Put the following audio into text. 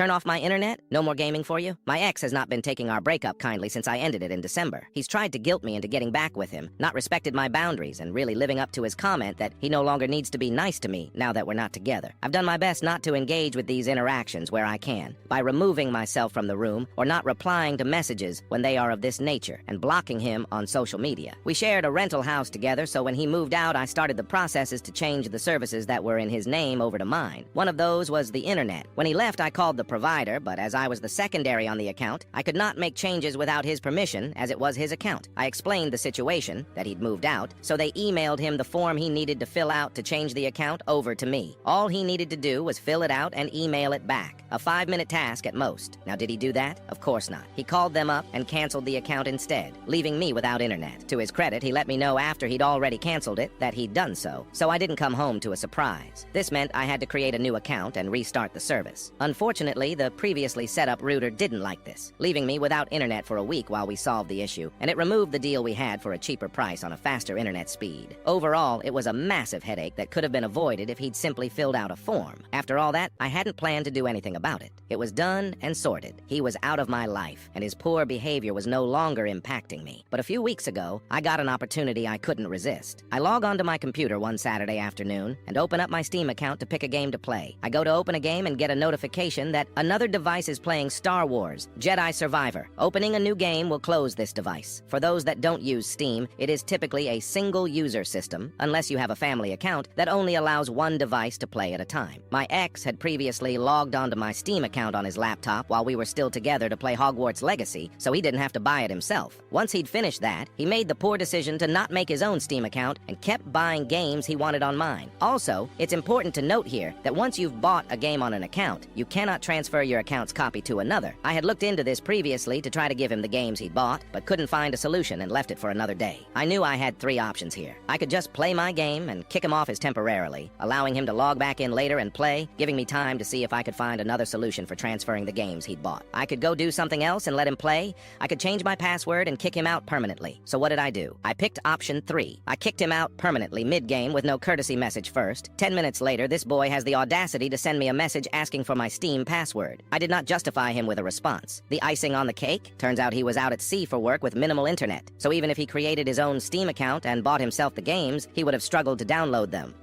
Turn off my internet? No more gaming for you? My ex has not been taking our breakup kindly since I ended it in December. He's tried to guilt me into getting back with him, not respected my boundaries, and really living up to his comment that he no longer needs to be nice to me now that we're not together. I've done my best not to engage with these interactions where I can, by removing myself from the room or not replying to messages when they are of this nature, and blocking him on social media. We shared a rental house together, so when he moved out, I started the processes to change the services that were in his name over to mine. One of those was the internet. When he left, I called the provider, but as I was the secondary on the account, I could not make changes without his permission, as it was his account. I explained the situation, that he'd moved out, so they emailed him the form he needed to fill out to change the account over to me. All he needed to do was fill it out and email it back. A 5-minute task at most. Now, did he do that? Of course not. He called them up and canceled the account instead, leaving me without internet. To his credit, he let me know after he'd already canceled it that he'd done so I didn't come home to a surprise. This meant I had to create a new account and restart the service. Unfortunately, the previously set up router didn't like this, leaving me without internet for a week while we solved the issue, and it removed the deal we had for a cheaper price on a faster internet speed. Overall, it was a massive headache that could have been avoided if he'd simply filled out a form. After all that, I hadn't planned to do anything about it. It was done and sorted. He was out of my life, and his poor behavior was no longer impacting me. But a few weeks ago, I got an opportunity I couldn't resist. I log onto my computer one Saturday afternoon and open up my Steam account to pick a game to play. I go to open a game and get a notification that another device is playing Star Wars Jedi Survivor. Opening a new game will close this device. For those that don't use Steam, it is typically a single-user system, unless you have a family account, that only allows one device to play at a time. My ex had previously logged onto my Steam account on his laptop while we were still together to play Hogwarts Legacy, so he didn't have to buy it himself. Once he'd finished that, he made the poor decision to not make his own Steam account and kept buying games he wanted on mine. Also, it's important to note here that once you've bought a game on an account, you cannot transfer your account's copy to another. I had looked into this previously to try to give him the games he'd bought, but couldn't find a solution and left it for another day. I knew I had 3 options here. I could just play my game and kick him off as temporarily, allowing him to log back in later and play, giving me time to see if I could find another solution for transferring the games he'd bought. I could go do something else and let him play. I could change my password and kick him out permanently. So what did I do? I picked option 3. I kicked him out permanently mid-game with no courtesy message first. 10 minutes later, this boy has the audacity to send me a message asking for my Steam password. I did not justify him with a response. The icing on the cake? Turns out he was out at sea for work with minimal internet. So even if he created his own Steam account and bought himself the games, he would have struggled to download them.